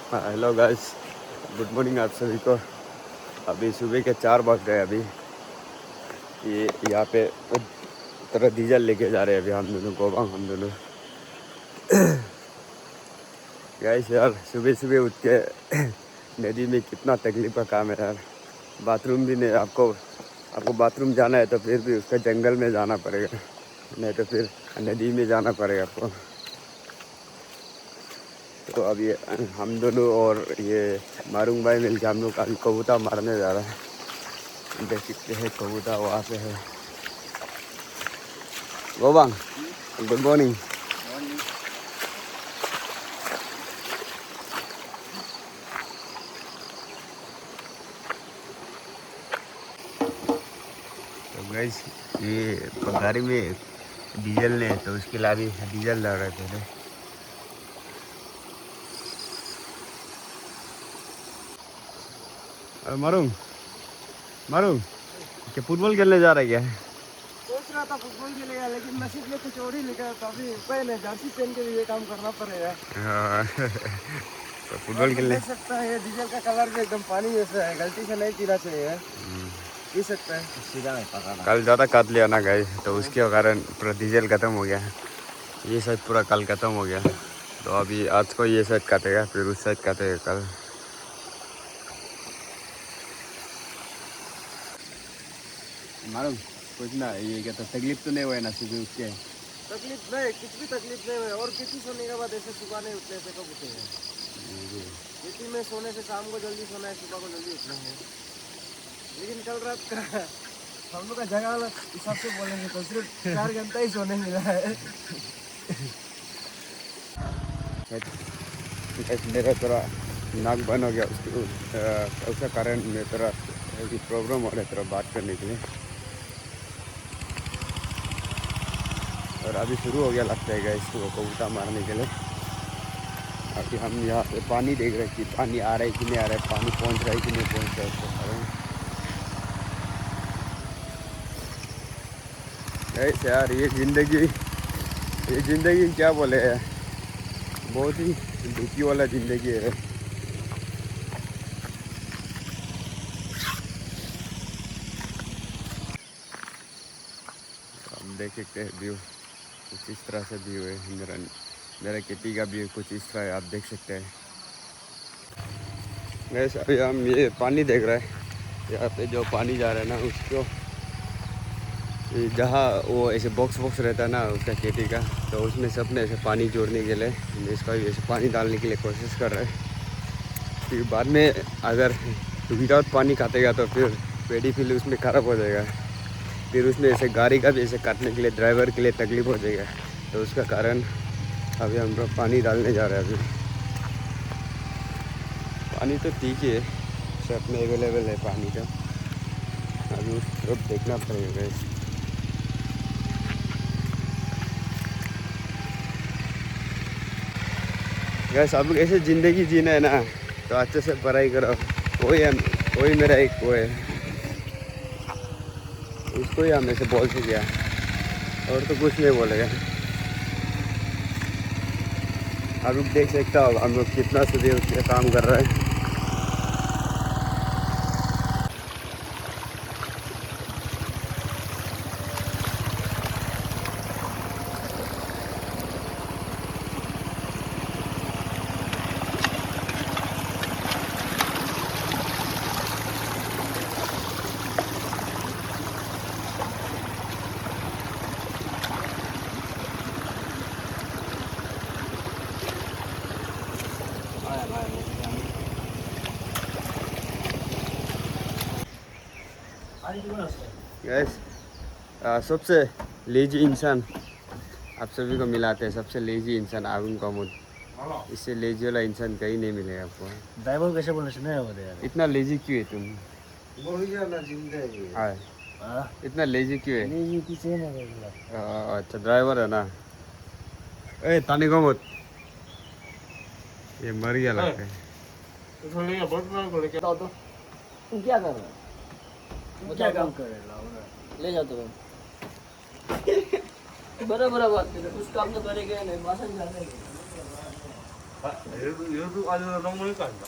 Hello guys, good morning आप सभी को। अभी सुबह के 4 बज गए। अभी ये यहाँ पे तरह डीजल लेके जा रहे हैं अभी हम दोनों गोबांग हम दोनों। गाइस यार सुबह सुबह उठ के नदी में कितना तकलीफ का काम है यार। बाथरूम भी नहीं, आपको बाथरूम जाना है तो फिर भी उसका जंगल में जाना पड़ेगा, नहीं तो फिर नदी में जाना पड़ेगा आपको। तो अब ये हम दोनों और ये मारूंग भाई मिल के हम लोग अभी कबूतर मारने जा रहे हैं। देख सकते हैं कबूतर वहाँ पे है। गोबांग गुड मॉर्निंग। तो गाइस ये गाड़ी में डीजल ने तो उसके लिए अभी डीजल डाल रहे थे। मारूंग मारूंग क्या फुटबॉल खेलने जा रहा है क्या? सोच रहा था फुटबॉल खेलेगा, लेकिन मैसेज में कुछ और ही लिखा था। अभी पहले जर्सी पहन के भी ये काम करना पड़ेगा। हाँ तो फुटबॉल खेलने देख सकता है ये डीजल का कलर भी एकदम पानी जैसा है, गलती से नहीं पीना चाहिए। पी सकता है सीधा नहीं पकाना। कल ज़्यादा काट लिया ना गाइस, तो उसके कारण पूरा डीजल ख़त्म हो गया। ये साइड पूरा कल ख़त्म हो गया, तो अभी आज को ये साइड काटेगा, फिर उस साइड काटेगा कल। मालूम कुछ ना, ये क्या तकलीफ तो नहीं हुआ है ना सुबह उठ के? तकलीफ नहीं, कुछ भी तकलीफ नहीं है। और किसी सोने के बाद ऐसे सुबह नहीं उठने से कब उठेगा? किसी में सोने से शाम को जल्दी सोना है, सुबह को जल्दी उठना है। लेकिन कल रात का हम लोग का जगह हिसाब से बोलेंगे तो सिर्फ 4 घंटा ही सोने मिला है। मेरा थोड़ा नाक बंद हो गया, उसका कारण मैं थोड़ा प्रॉब्लम हो रहा है थोड़ा बात करने के लिए। और अभी शुरू हो गया लगता है गाइस को कबूतर मारने के लिए। अभी हम यहाँ पे पानी देख रहे हैं कि पानी आ रहा है कि नहीं आ रहा है, पानी पहुँच रहा है कि नहीं पहुँच रहा है उसका कारण। गाइस यार ये ज़िंदगी क्या बोले है, बहुत ही दुखी वाला ज़िंदगी है। हम देख सकते हैं व्यू कुछ इस तरह से व्यू है। मेरा खेती का व्यू कुछ इस तरह है, आप देख सकते हैं। वैसे अभी हम ये पानी देख रहे हैं, यहाँ पे जो पानी जा रहा है ना उसको, जहाँ वो ऐसे बॉक्स रहता है ना उसका खेती का, तो उसमें सब ने ऐसे पानी जोड़ने के लिए इसका ऐसे पानी डालने के लिए कोशिश कर रहे हैं। फिर बाद में अगर विदाउट पानी काटेगा तो फिर पेड़ी फिर उसमें ख़राब हो जाएगा। फिर उसमें ऐसे गाड़ी का भी ऐसे काटने के लिए ड्राइवर के लिए तकलीफ हो जाएगा। तो उसका कारण अभी हम लोग पानी डालने जा रहे हैं। अभी पानी तो ठीक है, सब में अवेलेबल है पानी का, अभी उस तरफ देखना पड़ेगा। गैस आप लोग ऐसे ज़िंदगी जीना है ना तो अच्छे से पढ़ाई करो। वही मेरा एक वो है, उसको ही हम ऐसे बोल सके, और तो कुछ नहीं बोलेगा। आप लोग देख सकते हो हम लोग कितना सुबह उठ के काम कर रहे हैं। गैस सबसे लेजी इंसान आप सभी को मिलाते हैं, सबसे लेजी इंसान आरुण कमोद। इससे लेजी वाला इंसान कहीं नहीं मिलेगा आपको। ड्राइवर कैसे बोलने से नहीं होता यार? इतना लेजी क्यों है तुम? वही वाला जिंदगी है। इतना लेजी क्यों है? लेजी किसी ने नहीं बोला। अच्छा ड्राइवर है ना। ए तानी कमोद ये मर गया लगता है। तो ले बहुत को लेके आओ। तो तुम क्या कर रहे हो? तुम क्या काम कर रहे हो? ले जाओ तुम। बड़ा बात कर, कुछ काम तो करेंगे नहीं, भाषण जाने। 얘도 아주 너무니까 아니다.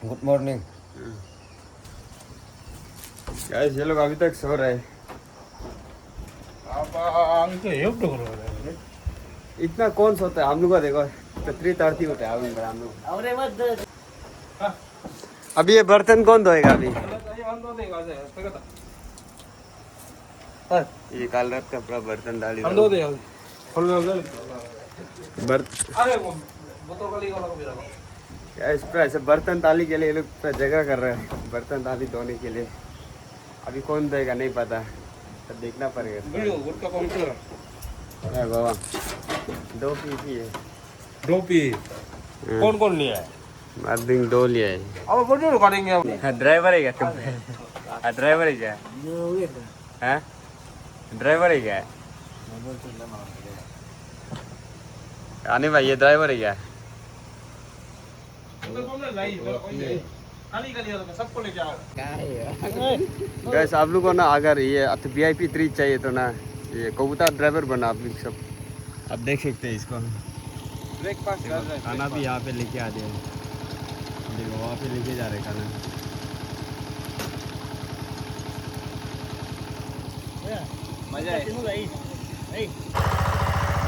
गुड मॉर्निंग गाइस, ये लोग अभी तक सो रहे हैं। इतना कौन सोता है? हम लोग को देखो तो 3:30 होता है हम लोग। अभी ये बर्तन कौन धोएगा? अभी ये काल रात का पूरा बर्तन डाली ऐसे बर्तन ताली के लिए ये लोग पूरा जगह कर रहे हैं, बर्तन ताली धोने के लिए। अभी कौन धोएगा नहीं पता, तो देखना पड़ेगा। बाबा 2 पी है। 2 पी कौन कौन लिया है? मार्निंग 2 लिया है। अब बोलो करेंगे हम। ड्राइवर है क्या तुम? ड्राइवर है क्या? हैं? ड्राइवर है क्या? आने भाई, ये ड्राइवर है क्या? सबको लेके आओ। गैस, आप लोगों को ना अगर ये VIP 3 चाहिए तो ना ये कबूतर ड्राइवर बना आप लोग सब। आप देख सकते हैं इसको। ब्रेकफास्ट कर रहे हैं। खाना भी यहाँ पे लेके आ दिया, देखो वहाँ पे लेके जा रहे खाना। मजा है।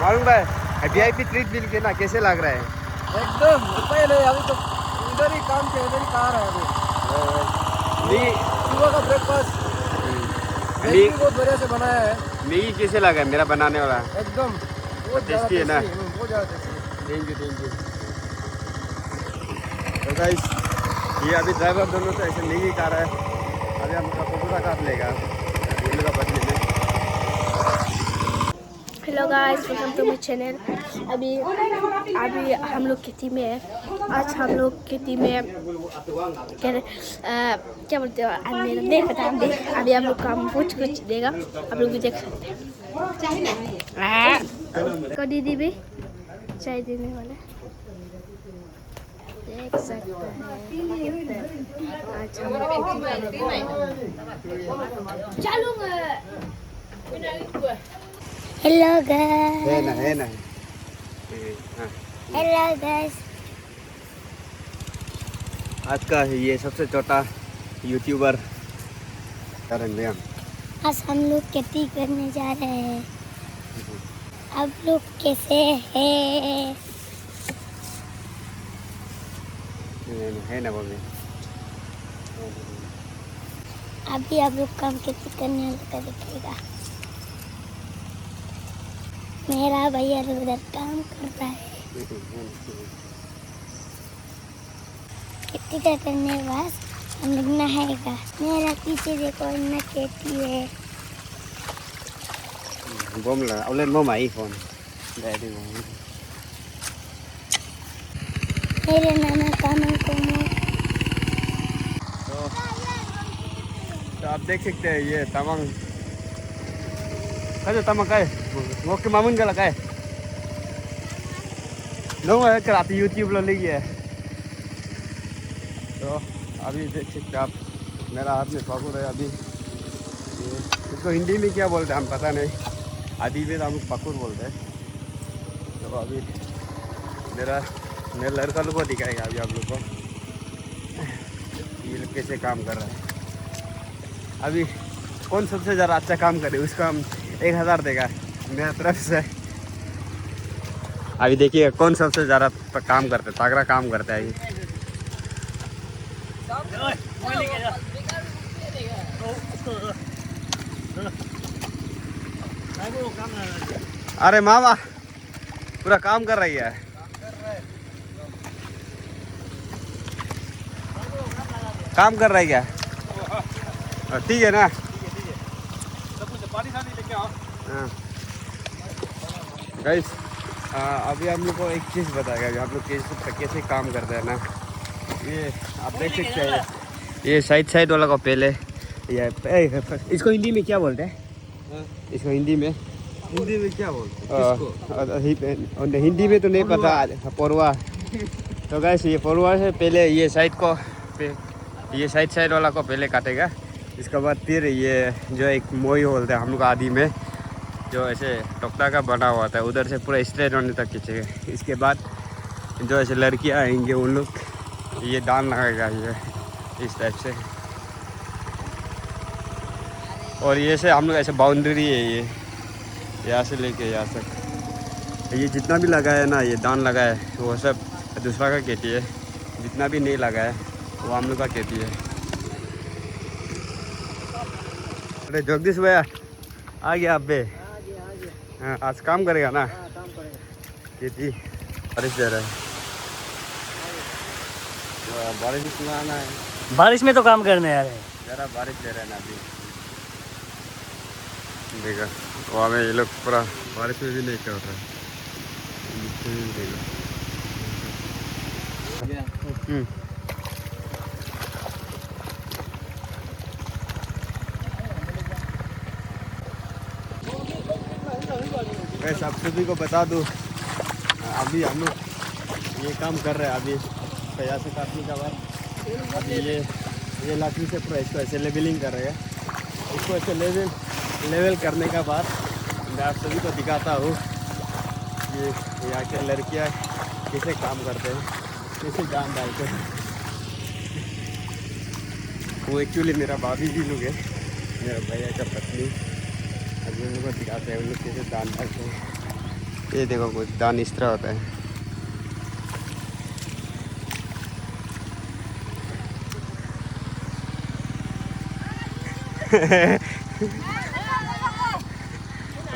मालूम भाई, VIP ट्रीट मिल के ना कैसे लग रहा है? एकदम रुपये नहीं, अभी तो इधर ही काम के इधर ही कार है अभी। सुबह का ब्रेकफास्ट बहुत बढ़िया से बनाया है। मैगी कैसे लगा है मेरा बनाने वाला? एकदम बहुत टेस्टी है ना? बहुत ज़्यादा टेस्टी। Thank you. तो गाइस, ये अभी ड्राइवर दोनों तो ऐसे मैगी खा रहा है। अभी हम कबूतर काट लेगा उल्लू का बदले में। Hello guys, welcome to my channel. अभी हम लोग खेती में है। आज हम लोग खेती में क्या बोलते हो, देख पता हम देख। अभी हम लोग काम कुछ देगा, आप लोग भी देख सकते हैं। को दीदी भी चाय देने वाले देख सकते हैं। आज हम लोग हेलो गाइस। है ना। Hello guys. आज का ये सबसे छोटा यूट्यूबर करण भैया। आज हम लोग खेती करने जा रहे हैं। आप लोग कैसे हैं? है ना बोले। अभी आप लोग काम खेती करने लगा दिखेगा। मेरा भैया उधर काम कर रहा है। खेती का करने के बाद हम लोग नहाएगा। मेरा पीछे देखो ना खेती है। bom là ông lên bom máy còn để đi मेरे नाना कानों को तो आप देख सकते हैं ये Tamang cái tama cái ngô cái mamun cái là cái đúng rồi cái आप YouTube लो लीजिए। तो अभी देख सकते हैं आप, मेरा हाथ में पकड़ है अभी। इसको हिंदी में क्या बोलते हैं हम पता नहीं, आदि में हम पकड़ बोलते हैं। तो अभी मेरे लड़का लोग को दिखाएगा अभी आप लोग को ये लोग कैसे काम कर रहा है। अभी कौन सबसे ज़्यादा अच्छा काम करे उसको हम 1000 देगा मेरा तरफ से। अभी देखिए कौन सबसे ज़्यादा काम करते है, तगड़ा काम करता है ये। अरे मामा पूरा काम कर रही है। काम कर रहा है क्या? ठीक है ना? गाइस, अभी हम लोग को एक चीज़ बताएगा कि आप लोग कैसे काम करते हैं ना। ये आप देख सकते हैं, ये साइड वाला को पहले ये इसको हिंदी में क्या बोलते हैं? इसको हिंदी में क्या बोलते हैं? हिंदी में तो नहीं पता। पोरवा तो गैस ये फॉलोअर है, पहले ये ये साइड वाला को पहले काटेगा, इसके बाद फिर ये जो एक मोई बोलते हैं हम लोग आदि में, जो ऐसे टोकता का बना हुआ था उधर से पूरा स्ट्रेट होने तक खींचेगा। इसके बाद जो ऐसे लड़कियाँ आएंगे उन लोग ये दान लगाएगा ये इस टाइप से, और ये से हम लोग ऐसे बाउंड्री है ये यहाँ से लेके यहाँ तक, ये जितना भी लगा है ना ये दान लगा है वो सब दूसरा का खेती है, जितना भी नहीं लगा है वो हम लोग का खेती है। अरे जगदीश भैया आ गया आप बे? हाँ आज काम करेगा ना? काम करेगा। खेती बारिश दे रहा है, बारिश में सुनाना है, बारिश में तो काम करने आ रहे हैं। ज़रा बारिश दे रहा है ना अभी, देखा वहाँ में ये लोग पूरा बारिश में भी नहीं कर रहा है। वैसे आप सभी को बता दूँ, अभी हम लोग ये काम कर रहे हैं, अभी पैसा से काटने के बाद अभी ये लकड़ी से पूरा इसको ऐसे लेवलिंग कर रहे हैं। इसको ऐसे लेवल करने के बाद मैं आप सभी को दिखाता हूँ कि यहाँ के लड़कियाँ कैसे काम करते हैं, कैसे जान डालते हैं। वो एक्चुअली मेरा भाभी जी लोग है, मेरा भैया का पत्नी, अभी उन लोग को दिखाते हैं उन लोग कैसे दान डालते हैं। ये देखो कुछ दान इस तरह होता है।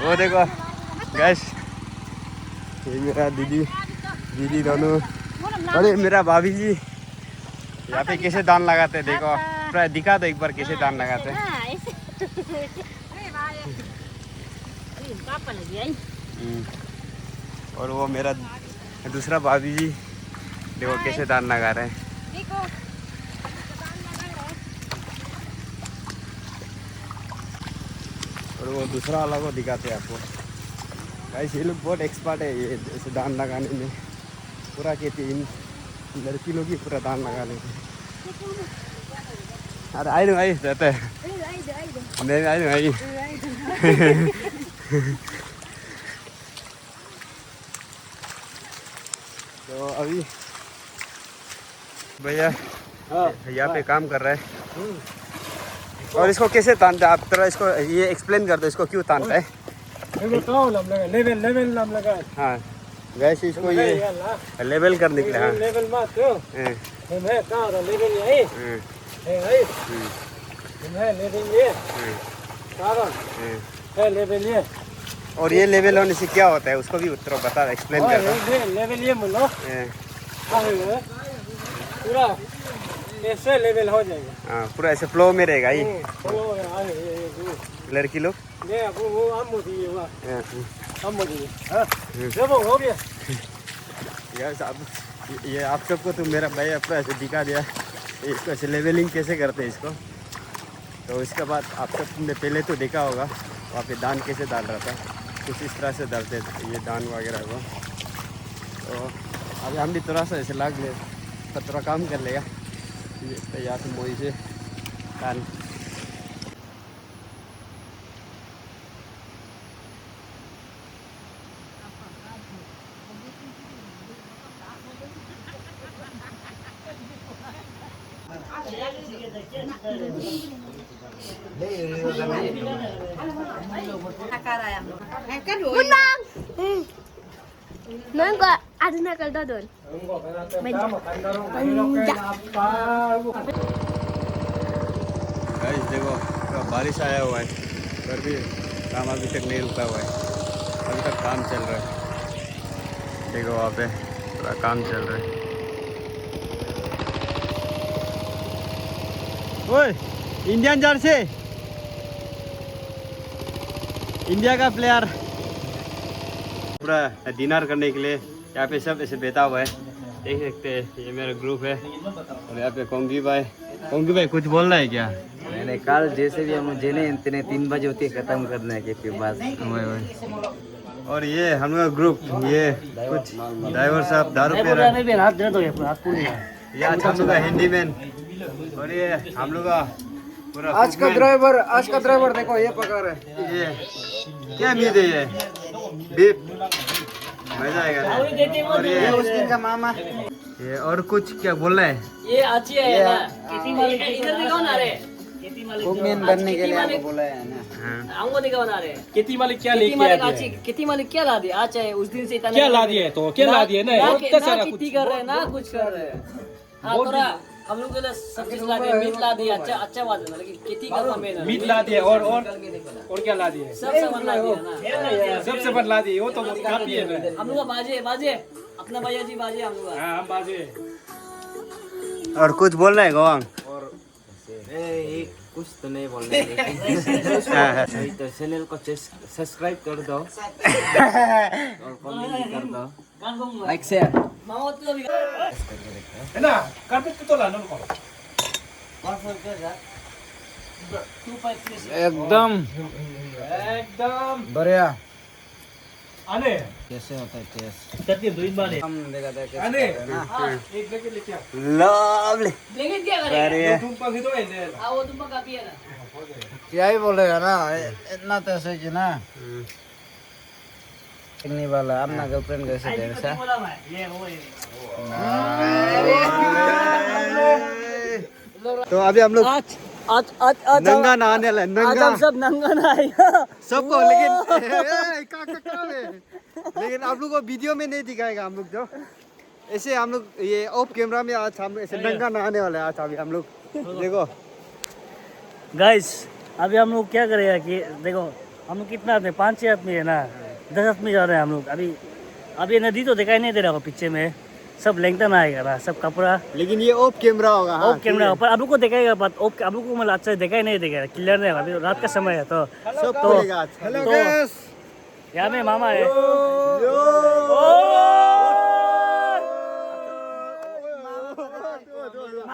वो देखो गैस, ये मेरा दीदी दोनों, अरे मेरा भाभी जी यहाँ पे कैसे दान लगाते हैं, देखो पूरा दिखा दो एक बार कैसे दान लगाते हैं। और वो मेरा दूसरा भाभी जी देखो कैसे दान लगा रहे हैं। और वो दूसरा वाला को दिखाते हैं आपको। गाइस ये लोग बहुत एक्सपर्ट है ये ऐसे दान लगाने में, पूरा कहते इन लड़की लोग ही पूरा दान लगा लेते हैं। अरे आई रहता है, नहीं आई तो अभी भैया यहाँ पे काम कर रहा है, और इसको कैसे तानता है आप, थोड़ा इसको ये एक्सप्लेन कर दो, इसको क्यों तानता है? लेवल नाम लगा। हाँ वैसे इसको ये लेवल करने के लिए, हाँ लेवल मत तो है कहाँ लेवल यही है लेवल ये कारण है लेवल ये। और ये लेवल होने से क्या होता है उसको भी उत्तर बता, एक्सप्लेन कर दो। लेवल ये बोलो पूरा ऐसे लेवल हो जाएगा। हाँ पूरा ऐसे फ्लो में रहेगा ये लड़की लोग। हो गया ये आप सबको तो मेरा भाई पूरा ऐसे दिखा दिया इसको ऐसे लेवलिंग कैसे करते हैं इसको। तो इसके बाद आप सबने पहले तो देखा होगा वहाँ पे दान कैसे डाल रहा था, कुछ इस तरह से डालते ये दान वगैरह को। तो अभी हम भी थोड़ा सा ऐसे लाग ले तो थोड़ा काम कर लेगा यहाँ से मोई से दान। Noon ko, ano na kaldo doon? Guys देखो पूरा बारिश आया हुआ है पर भी काम अभी तक नहीं रुका हुआ है, अभी तक काम चल रहा है। देखो वहाँ पे पूरा काम चल रहा है। ओए इंडियन जर्सी, इंडिया का प्लेयर पूरा डिनर करने के लिए यहाँ पे सब ऐसे बैठा हुआ है, देख सकते हैं। ये मेरा ग्रुप है और यहाँ पे कोंगी भाई कुछ बोल रहा है क्या? मैंने कल जैसे भी हम मुझे नहीं 3 बजे होती है खत्म करना है के बस। और ये हम लोग ग्रुप, ये कुछ ड्राइवर साहब दारू पी रहे हैं, ये आज हम लोग का हिंदी मैन, और ये हम लोग का पूरा आज का ड्राइवर देखो ये पका रहा है। ये क्या मीट है ये? बीफ, मजा आएगा ना। और ये उस दिन का मामा ये और कुछ क्या बोल रहे हैं? ये अच्छी है ना, इधर दिखाओ ना रे, कुकमैन बनने के लिए आपको बोला है ना। हाँ। हमको दिखाओ ना रे। खेती मालिक क्या खेती लेके मालिक आते अच्छी, हैं? खेती मालिक क्या ला दिया? अच्छा है, उस दिन से इतना क्या ला दिए तो क्या ला दिए ना, इतना सारा कुछ खेती कर रहे हैं ना, कुछ कर रहे हैं। हाँ थोड़ा हम लोग के लिए सब चीज ला दिए, मीट ला दिया, अच्छा बात है, लेकिन खेती करना मेन है। मीट ला दिए और क्या ला दिए? सब सामान ला दिया ना। सबसे बड़ ला दिए, वो तो काफी है ना। हम लोग का बाजे अपना भैया जी बाजे हम लोग का। हाँ हम बाजे। और कुछ बोल रहे हैं गोवांग? कुछ तो नहीं बोलने नहीं तो चैनल को सब्सक्राइब कर दो और कमेंट कर दो, लाइक शेयर। मामा तो भी है ना, कार्पेट तो लाना उनको। एकदम बढ़िया। आने कैसे होता है टेस्ट? करके दो बार हम देखा था कैसे आने होता है ना। एक लेके लेके आ। लवली। लेकिन क्या करेगा? अरे तुम पगी तो है हाँ वो तुम काफी है ना। क्या ही बोलेगा ना, इतना तो सही ना। नहीं वाला अपना गर्लफ्रेंड कैसे दे ऐसा? बोला मैं ये वो तो अभी हम लोग आज आज आज आज नंगा नहाने वाला है, आज नंगा हम सब नंगा नहाएगा सबको, लेकिन आप लोग को वीडियो में नहीं दिखाएगा हम लोग। जो ऐसे हम लोग ये ऑफ कैमरा में आज हम ऐसे नंगा नहाने वाले हैं आज अभी हम लोग, देखो। गाइस अभी हम लोग क्या करेगा कि देखो हम लोग कितना आदमी, 5-6 आदमी है ना, 10 आदमी जा रहे हैं हम लोग। अभी नदी तो दिखाई नहीं दे रहा होगा पीछे में, सब लैंगटन आएगा ना, सब कपड़ा लेकिन ये ऑफ कैमरा होगा। हाँ, ऑफ कैमरा पर आप लोग को दिखाएगा, बात ऑफ आप लोग को मतलब अच्छा दिखाई नहीं देगा, क्लियर नहीं है। अभी रात का समय है तो सब खुलेगा आज। हेलो गाइस, यहाँ में मामा है।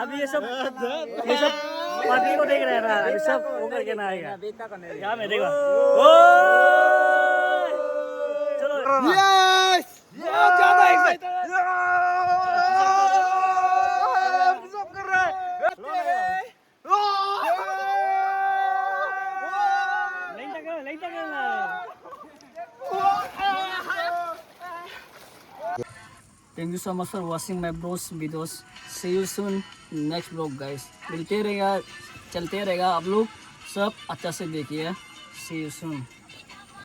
अभी ये सब पार्टी को देख रहे हैं ना, अभी सब वो करके ना आएगा। यहाँ में देखो, चलो यस ज्यादा एक्साइटेड सब कर रहे हैं। नहीं करना। Thank you so much for watching my bros videos. See you soon next vlog guys. मिलते रहेगा, चलते रहेगा, आप लोग सब अच्छा से देखिए। See you soon.